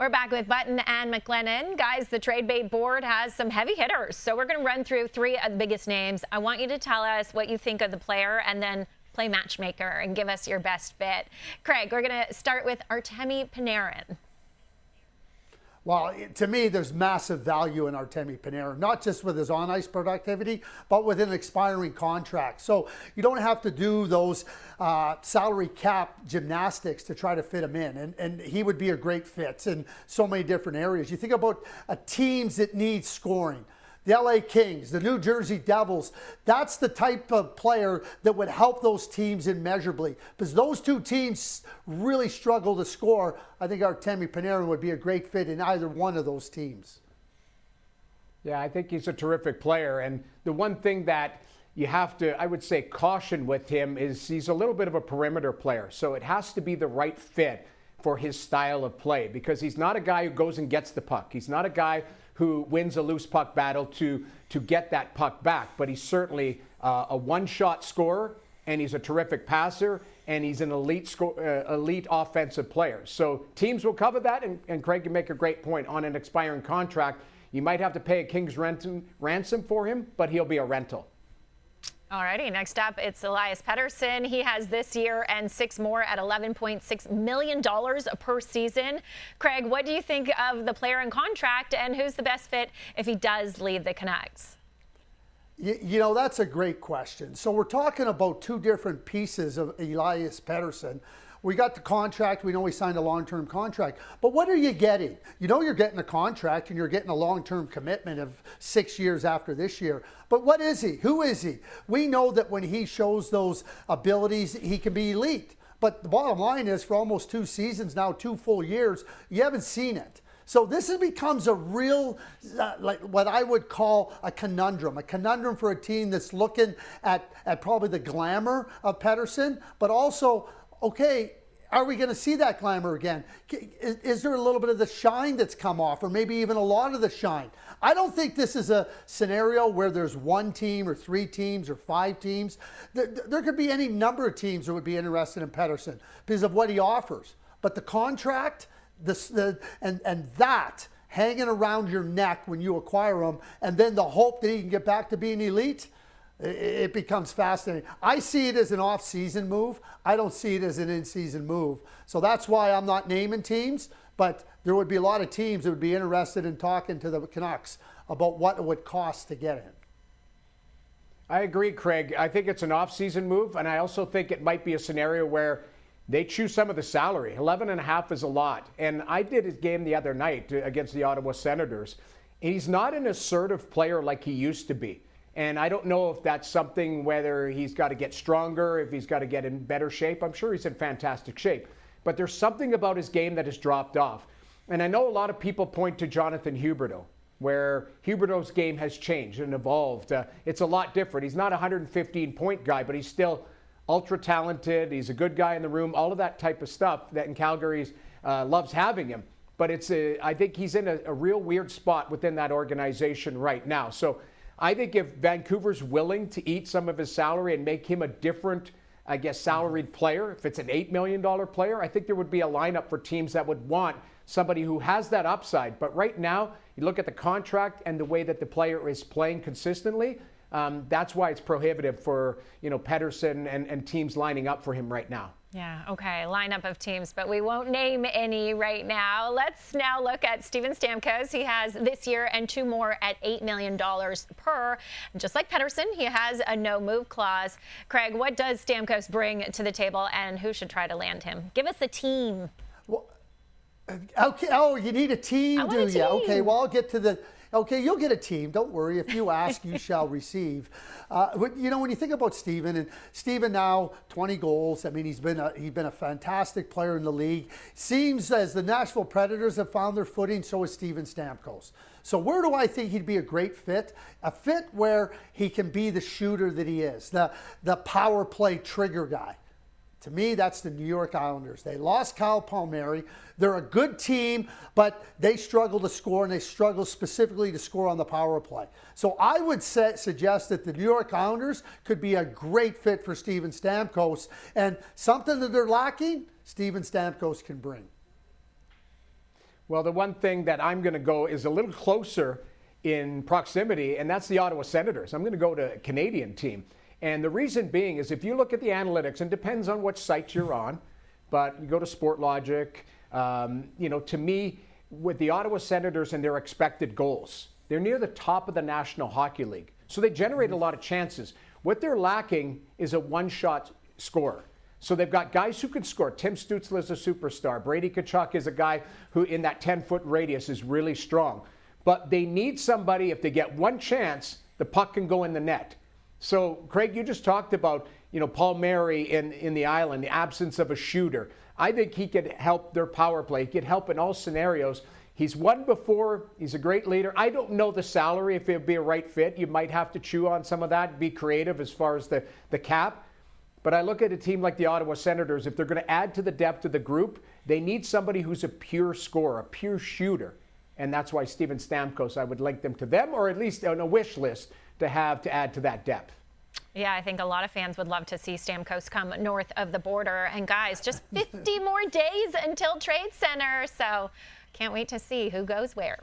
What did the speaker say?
We're back with Button and McLennan. Guys, the trade bait board has some heavy hitters. So we're going to run through three of the biggest names. I want you to tell us what you think of the player and then play matchmaker and give us your best fit. Craig, we're going to start with Artemi Panarin. Well, to me, there's massive value in Artemi Panarin, not just with his on-ice productivity, but with an expiring contract. So you don't have to do those salary cap gymnastics to try to fit him in. And he would be a great fit in so many different areas. You think about teams that need scoring. The LA Kings, the New Jersey Devils, that's the type of player that would help those teams immeasurably. Because those two teams really struggle to score. I think Artemi Panarin would be a great fit in either one of those teams. Yeah, I think he's a terrific player. And the one thing that you have to, I would say, caution with him is he's a little bit of a perimeter player. So it has to be the right fit for his style of play, because he's not a guy who goes and gets the puck. He's not a guy who wins a loose puck battle to get that puck back. But he's certainly a one-shot scorer, and he's a terrific passer, and he's an elite offensive player. So teams will cover that, and Craig can make a great point. On an expiring contract, you might have to pay a king's ransom for him, but he'll be a rental. All righty, next up, it's Elias Pettersson. He has this year and 6 more at $11.6 million per season. Craig, what do you think of the player in contract, and who's the best fit if he does leave the Canucks? You know, that's a great question. So we're talking about two different pieces of Elias Pettersson. We got the contract. We know he signed a long-term contract. But what are you getting? You know you're getting a contract and you're getting a long-term commitment of 6 years after this year. But what is he? Who is he? We know that when he shows those abilities, he can be elite. But the bottom line is, for almost 2 seasons now, 2 full years, you haven't seen it. So this becomes a real, like what I would call a conundrum for a team that's looking at probably the glamour of Pettersson, but also, okay, are we going to see that glamour again? Is there a little bit of the shine that's come off, or maybe even a lot of the shine? I don't think this is a scenario where there's 1 team or 3 teams or 5 teams. There could be any number of teams that would be interested in Pettersson because of what he offers. But the contract, and that hanging around your neck when you acquire him, and then the hope that he can get back to being elite, it becomes fascinating. I see it as an off-season move. I don't see it as an in-season move. So that's why I'm not naming teams, but there would be a lot of teams that would be interested in talking to the Canucks about what it would cost to get him. I agree, Craig. I think it's an off-season move, and I also think it might be a scenario where they choose some of the salary. 11.5 is a lot. And I did his game the other night against the Ottawa Senators. He's not an assertive player like he used to be. And I don't know if that's something, whether he's got to get stronger, if he's got to get in better shape. I'm sure he's in fantastic shape. But there's something about his game that has dropped off. And I know a lot of people point to Jonathan Huberdeau, where Huberdeau's game has changed and evolved. It's a lot different. He's not a 115-point guy, but he's still ultra talented. He's a good guy in the room, all of that type of stuff that in Calgary loves having him. But I think he's in a real weird spot within that organization right now. So I think if Vancouver's willing to eat some of his salary and make him a different, I guess, salaried player, if it's an $8 million player, I think there would be a lineup for teams that would want somebody who has that upside. But right now, you look at the contract and the way that the player is playing consistently, that's why it's prohibitive for, Pettersson and teams lining up for him right now. Yeah, okay, lineup of teams, but we won't name any right now. Let's now look at Steven Stamkos. He has this year and 2 more at $8 million per. Just like Pettersson, he has a no-move clause. Craig, what does Stamkos bring to the table, and who should try to land him? Give us a team. Well, okay. Oh, you need a team, do you? Okay, well, I'll get to the... Okay, you'll get a team. Don't worry. If you ask, you shall receive. When you think about Steven, and Steven now 20 goals. I mean, he's been a fantastic player in the league. Seems as the Nashville Predators have found their footing, so is Steven Stamkos. So where do I think he'd be a great fit? A fit where he can be the shooter that he is, the power play trigger guy. To me, that's the New York Islanders. They lost Kyle Palmieri. They're a good team, but they struggle to score, and they struggle specifically to score on the power play. So I would suggest that the New York Islanders could be a great fit for Steven Stamkos, and something that they're lacking, Steven Stamkos can bring. Well, the one thing that I'm going to go is a little closer in proximity, and that's the Ottawa Senators. I'm going to go to a Canadian team. And the reason being is if you look at the analytics, and it depends on which site you're on, but you go to SportLogic, to me, with the Ottawa Senators and their expected goals, they're near the top of the National Hockey League. So they generate a lot of chances. What they're lacking is a one-shot scorer. So they've got guys who can score. Tim Stützle is a superstar. Brady Tkachuk is a guy who in that 10-foot radius is really strong. But they need somebody, if they get one chance, the puck can go in the net. So, Craig, you just talked about, Paul Mary in the Island, the absence of a shooter. I think he could help their power play. He could help in all scenarios. He's won before. He's a great leader. I don't know the salary, if it would be a right fit. You might have to chew on some of that, be creative as far as the cap. But I look at a team like the Ottawa Senators. If they're going to add to the depth of the group, they need somebody who's a pure scorer, a pure shooter. And that's why Steven Stamkos, I would link them to them, or at least on a wish list to have to add to that depth. Yeah, I think a lot of fans would love to see Stamkos come north of the border. And guys, just 50 more days until Trade Center. So can't wait to see who goes where.